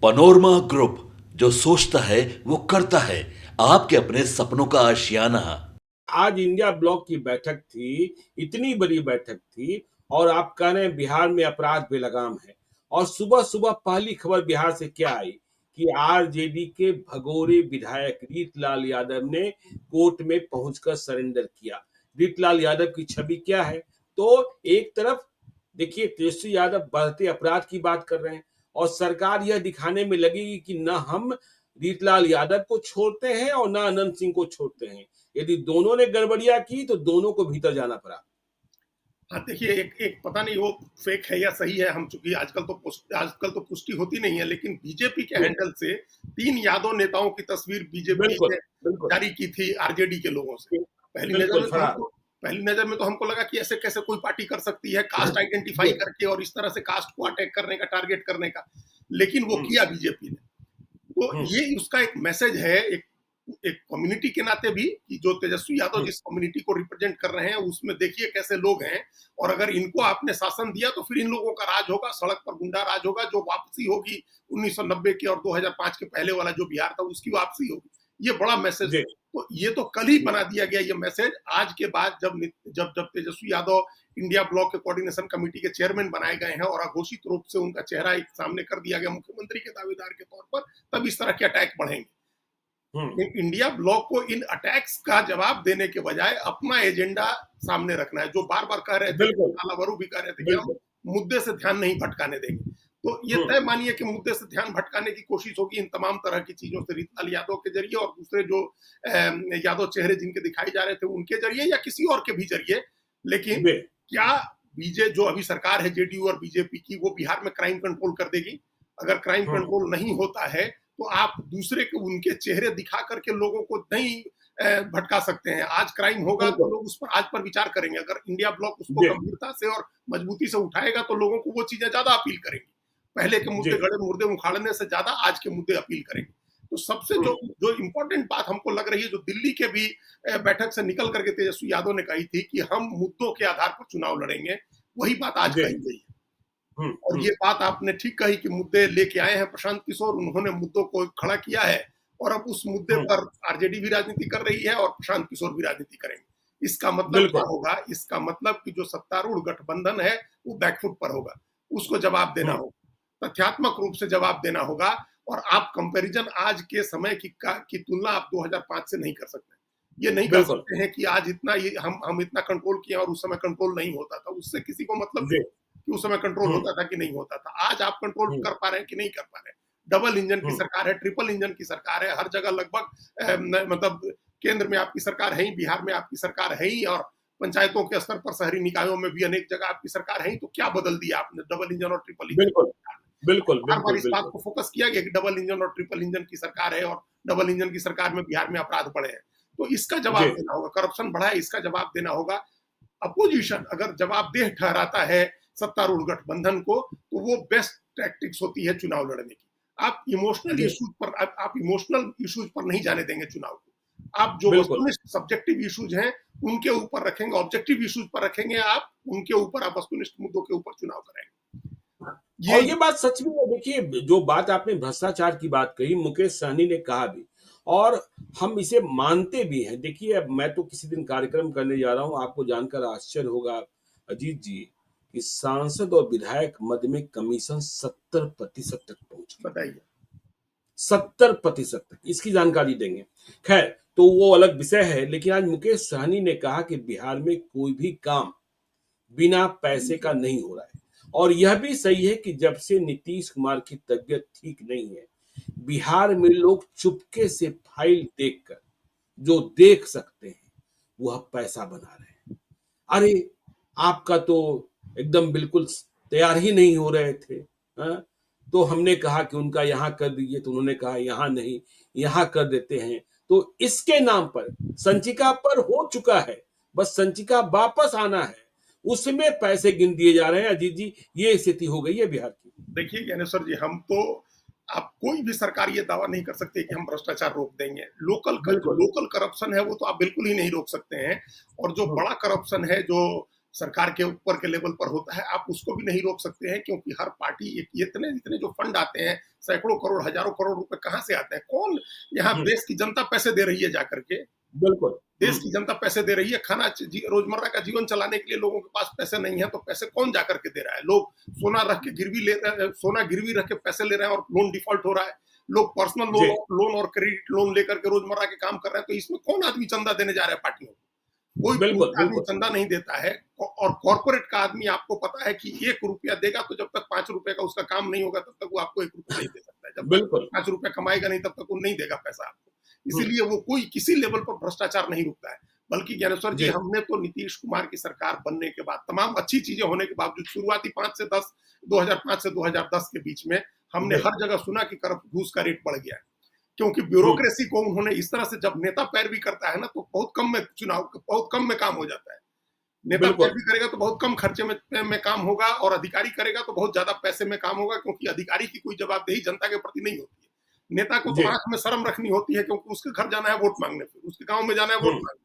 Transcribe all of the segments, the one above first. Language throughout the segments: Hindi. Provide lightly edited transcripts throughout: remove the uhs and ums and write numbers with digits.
पनोरमा ग्रुप, जो सोचता है वो करता है। आपके अपने सपनों का आशियाना। आज इंडिया ब्लॉक की बैठक थी, इतनी बड़ी बैठक थी, और आप कह रहे हैं बिहार में अपराध बेलगाम है। और सुबह सुबह पहली खबर बिहार से क्या आई कि आरजेडी के भगोड़े विधायक रीतलाल यादव ने कोर्ट में पहुंचकर सरेंडर किया। रीतलाल यादव की छवि क्या है? तो एक तरफ देखिए, तेजस्वी यादव बढ़ते अपराध की बात कर रहे हैं, और सरकार यह दिखाने में लगेगी कि न हम रीतलाल यादव को छोड़ते हैं और न अनंत सिंह को छोड़ते हैं। यदि दोनों ने गड़बड़ियां की तो दोनों को भीतर जाना पड़ा। हाँ, देखिए, एक एक पता नहीं वो फेक है या सही है, हम चूंकि आजकल तो पुष्टि होती नहीं है, लेकिन बीजेपी के हैंडल से 3 यादव नेताओं की तस्वीर बीजेपी बिल्कुल ने बिल्कुल जारी की थी आरजेडी के लोगों से। पहली नजर बिल्कुल में तो फरार। हमको पहली नजर में तो हमको लगा कि ऐसे कैसे कोई पार्टी कर सकती है, कास्ट आइडेंटिफाई करके और इस तरह से कास्ट को अटैक करने का, टारगेट करने का। लेकिन वो किया बीजेपी ने। तो ये उसका एक मैसेज है, एक एक कम्युनिटी के नाते भी, कि जो तेजस्वी यादव जिस कम्युनिटी को रिप्रेजेंट कर रहे हैं उसमें देखिए कैसे लोग हैं, और अगर इनको आपने शासन दिया तो फिर इन लोगों का राज होगा, सड़क पर गुंडा राज होगा, जो वापसी होगी 1990 की और 2005 के पहले वाला जो बिहार था उसकी वापसी होगी। ये बड़ा मैसेज। जी तो ये तो कल ही बना दिया गया ये मैसेज, आज के बाद जब जब जब तेजस्वी यादव इंडिया ब्लॉक के कोऑर्डिनेशन कमेटी के चेयरमैन बनाए गए हैं और अघोषित रूप से उनका चेहरा एक सामने कर दिया गया मुख्यमंत्री के दावेदार के तौर पर, तब इस तरह के अटैक बढ़ेंगे। इंडिया ब्लॉक को इन अटैक्स का जवाब देने के बजाय अपना एजेंडा सामने रखना है, जो बार बार कह रहे थे, बिल्कुल कालावरू भी कह रहे थे कि हम बिल्कुल। मुद्दे से ध्यान नहीं भटकाने देंगे। तो ये तय मानिए कि मुद्दे से ध्यान भटकाने की कोशिश होगी इन तमाम तरह की चीजों से, रीतलाल यादव के जरिए और दूसरे जो यादव चेहरे जिनके दिखाई जा रहे थे उनके जरिए या किसी और के भी जरिए। लेकिन क्या बीजे जो अभी सरकार है जेडीयू और बीजेपी की, वो बिहार में क्राइम कंट्रोल कर देगी? अगर क्राइम कंट्रोल नहीं होता है तो आप दूसरे के उनके चेहरे दिखा करके लोगों को नहीं भटका सकते हैं। आज क्राइम होगा तो लोग उस पर आज पर विचार करेंगे। अगर इंडिया ब्लॉक उसको गंभीरता से और मजबूती से उठाएगा तो लोगों को वो चीजें ज्यादा अपील करेंगी। पहले के मुद्दे, गड़े मुर्दे उखाड़ने से ज्यादा आज के मुद्दे अपील करेंगे। तो सबसे जो जो इम्पोर्टेंट बात हमको लग रही है, जो दिल्ली के भी बैठक से निकल करके तेजस्वी यादव ने कही थी कि हम मुद्दों के आधार पर चुनाव लड़ेंगे, वही बात आज कही गई है। और ये बात आपने ठीक कही कि मुद्दे लेके आए हैं प्रशांत किशोर, उन्होंने मुद्दों को खड़ा किया है, और अब उस मुद्दे पर आरजेडी भी राजनीति कर रही है और प्रशांत किशोर भी राजनीति करेंगे। इसका मतलब क्या होगा? इसका मतलब कि जो सत्तारूढ़ गठबंधन है वो बैकफुट पर होगा, उसको जवाब देना होगा, तथ्यात्मक रूप से जवाब देना होगा। और आप कंपैरिजन आज के समय की तुलना आप 2005 से नहीं कर सकते। ये नहीं कर सकते हैं कि आज इतना हम इतना कंट्रोल किया और उस समय कंट्रोल नहीं होता था, उससे किसी को मतलब नहीं कि उस समय कंट्रोल होता था कि नहीं होता था। आज आप कंट्रोल कर पा रहे हैं कि नहीं कर पा रहे हैं। डबल इंजन की सरकार है, ट्रिपल इंजन की सरकार है, हर जगह लगभग मतलब केंद्र में आपकी सरकार है ही, बिहार में आपकी सरकार है ही, और पंचायतों के स्तर पर शहरी निकायों में भी अनेक जगह आपकी सरकार है ही। तो क्या बदल दिया आपने डबल इंजन और ट्रिपल इंजन? बिल्कुल हर बार इस बात को फोकस किया गया कि डबल इंजन और ट्रिपल इंजन की सरकार है, और डबल इंजन की सरकार में बिहार में अपराध बढ़े हैं। तो इसका जवाब देना होगा, करप्शन बढ़ा है, इसका जवाब देना होगा। अपोजिशन अगर जवाबदेह ठहराता है सत्तारूढ़ गठबंधन को, तो वो बेस्ट टैक्टिक्स होती है चुनाव लड़ने की। आप इमोशनल इश्यूज पर आप इमोशनल इश्यूज पर नहीं जाने देंगे चुनाव को। आप जो वस्तुनिष्ठ सब्जेक्टिव इश्यूज हैं उनके ऊपर रखेंगे, ऑब्जेक्टिव इश्यूज पर रखेंगे, आप उनके ऊपर, आप वस्तुनिष्ठ मुद्दों के ऊपर चुनाव करेंगे। ये बात सच में है। देखिए, जो बात आपने भ्रष्टाचार की बात कही, मुकेश सहनी ने कहा भी, और हम इसे मानते भी हैं। देखिए, अब मैं तो किसी दिन कार्यक्रम करने जा रहा हूं, आपको जानकर आश्चर्य होगा अजीत जी, कि सांसद और विधायक मद में कमीशन 70% तक पहुंच गया। बताइए, 70% तक इसकी जानकारी देंगे। खैर, तो वो अलग विषय है। लेकिन आज मुकेश सहनी ने कहा कि बिहार में कोई भी काम बिना पैसे का नहीं हो रहा है, और यह भी सही है कि जब से नीतीश कुमार की तबीयत ठीक नहीं है, बिहार में लोग चुपके से फाइल देखकर जो देख सकते हैं वह पैसा बना रहे हैं। अरे, आपका तो एकदम बिल्कुल तैयार ही नहीं हो रहे थे, तो हमने कहा कि उनका यहां कर दीजिए, तो उन्होंने कहा यहां नहीं, यहां कर देते हैं। तो इसके नाम पर संचिका पर हो चुका है, बस संचिका वापस आना है, उसमें पैसे गिन दिए जा रहे हैं। अजीत जी, ये स्थिति हो गई है बिहार की। देखिए ज्ञानेश्वर जी, हम तो, आप कोई भी सरकार ये दावा नहीं कर सकते कि हम भ्रष्टाचार रोक देंगे। लोकल करप्शन है वो तो आप बिल्कुल ही नहीं रोक सकते हैं, और जो बड़ा करप्शन है, जो सरकार के ऊपर के लेवल पर होता है, आप उसको भी नहीं रोक सकते हैं, क्योंकि हर पार्टी इतने इतने जो फंड आते हैं, सैकड़ों करोड़ हजारों करोड़ रुपए कहाँ से आते हैं? कौन यहाँ हम्म, देश की जनता पैसे दे रही है जाकर के? बिल्कुल। देश की जनता पैसे दे रही है, खाना रोजमर्रा का जीवन चलाने के लिए लोगों के पास पैसे नहीं है, तो पैसे कौन जाकर के दे रहा है? लोग सोना रख के गिरवी ले रहे हैं, सोना गिरवी रख के पैसे ले रहे हैं और लोन डिफॉल्ट हो रहा है। लोग पर्सनल जी लोन और क्रेडिट लोन लेकर के रोजमर्रा के काम कर रहे हैं, तो इसमें कौन आदमी चंदा देने जा रहा है पार्टियों को? कोई बिल्कुल पुलिस आदमी बिल्कुल। चंदा नहीं देता है। और कॉर्पोरेट का आदमी, आपको पता है कि 1 रुपया देगा, तो जब तक 5 रुपए का उसका काम नहीं होगा, तब तक वो आपको 1 रुपया नहीं दे सकता है। जब तक बिल्कुल। 5 रुपए कमाएगा नहीं, तब तक वो नहीं देगा पैसा आपको। हम्म, इसीलिए वो कोई किसी लेवल पर भ्रष्टाचार नहीं रुकता है। बल्कि ज्ञानेश्वर जी, जी हमने तो नीतीश कुमार की सरकार बनने के बाद, तमाम अच्छी चीजें होने के बावजूद, शुरुआती 5 से 10 2005 से 2010 के बीच में हमने जी हर जगह सुना कि घूस का रेट बढ़ गया है। क्योंकि हम्म, ब्यूरोक्रेसी को उन्होंने इस तरह से, जब नेता पैरवी करता है ना, तो बहुत कम में काम हो जाता है। नेता बिल्कुल। पैरवी करेगा तो बहुत कम खर्चे में काम होगा, और अधिकारी करेगा तो बहुत ज्यादा पैसे में काम होगा, क्योंकि अधिकारी की कोई जवाबदेही जनता के प्रति नहीं होती है। नेता को तो जी आंख में शर्म रखनी होती है, क्योंकि उसके घर जाना है वोट मांगने, फिर उसके गांव में जाना है वोट हम्म, मांगने।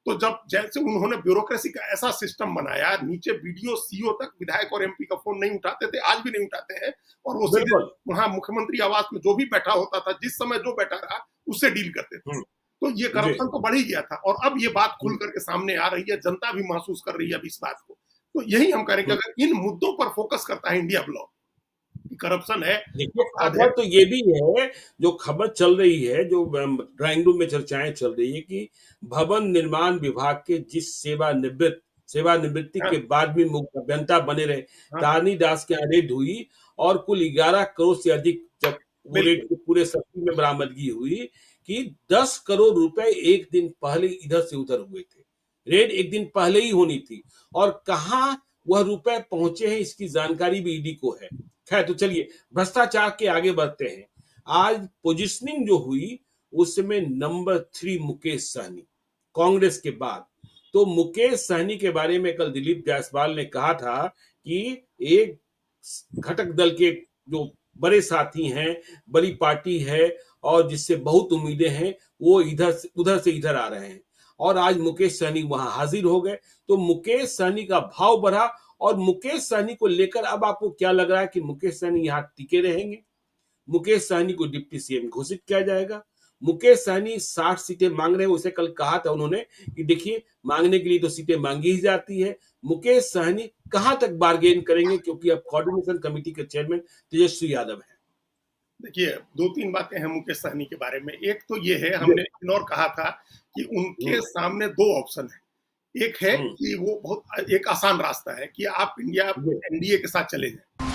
तो जब जैसे उन्होंने ब्यूरोक्रेसी का ऐसा सिस्टम बनाया, नीचे बीडीओ सीओ तक विधायक और एमपी का फोन नहीं उठाते थे, आज भी नहीं उठाते हैं, और वो सीधे बिल्कुल। वहां मुख्यमंत्री आवास में जो भी बैठा होता था, जिस समय जो बैठा रहा, उससे डील करते थे। हम्म, तो ये जी करप्शन तो बढ़ ही गया था, और अब ये बात खुल हम्म, करके सामने आ रही है, जनता भी महसूस कर रही है अब इस बात को। तो यही हम करें कि हम्म। अगर इन मुद्दों पर फोकस करता है इंडिया ब्लॉक, करप्शन है, देखिए, अपराध है। खबर तो ये भी है, जो खबर चल रही है, जो ड्राइंग रूम में चर्चाएं चल रही है कि भवन निर्माण विभाग के जिस सेवानिवृत्ति हाँ, के बाद भी मुख्य अभियंता बने रहे हाँ, तारनी दास की यहाँ रेड हुई, और कुल 11 करोड़ से अधिक, जब वो रेड बिल्कुल। के पूरे सर्किल में बरामदगी हुई कि 10 करोड़ रुपए एक दिन पहले इधर से उधर हुए थे। रेड एक दिन पहले ही होनी थी, और कहाँ वह रुपए पहुंचे हैं इसकी जानकारी भी ईडी को है। खैर, तो चलिए भ्रष्टाचार के आगे बढ़ते हैं। आज पोजिशनिंग जो हुई, उसमें नंबर 3 मुकेश सहनी, कांग्रेस के बाद। तो मुकेश सहनी के बारे में कल दिलीप जायसवाल ने कहा था कि एक घटक दल के जो बड़े साथी हैं, बड़ी पार्टी है, और जिससे बहुत उम्मीदें हैं, वो उधर से इधर आ रहे हैं, और आज मुकेश सहनी वहां हाजिर हो गए। तो मुकेश सहनी का भाव बढ़ा, और मुकेश सहनी को लेकर अब आपको क्या लग रहा है कि मुकेश सहनी यहाँ टिके रहेंगे? मुकेश सहनी को डिप्टी सीएम घोषित किया जाएगा? मुकेश सहनी 60 सीटें मांग रहे हैं, उसे कल कहा था उन्होंने कि देखिए, मांगने के लिए तो सीटें मांगी ही जाती है। मुकेश सहनी कहां तक बार्गेन करेंगे, क्योंकि अब कोऑर्डिनेशन कमेटी के चेयरमैन तेजस्वी यादव है। देखिए, 2-3 बातें हैं मुकेश सहनी के बारे में। एक तो ये है, जी, हमने इग्नोर कहा था कि उनके हम्म, सामने 2 ऑप्शन है। एक है हम्म, कि वो बहुत एक आसान रास्ता है कि आप इंडिया जी, एनडीए के साथ चले जाएं।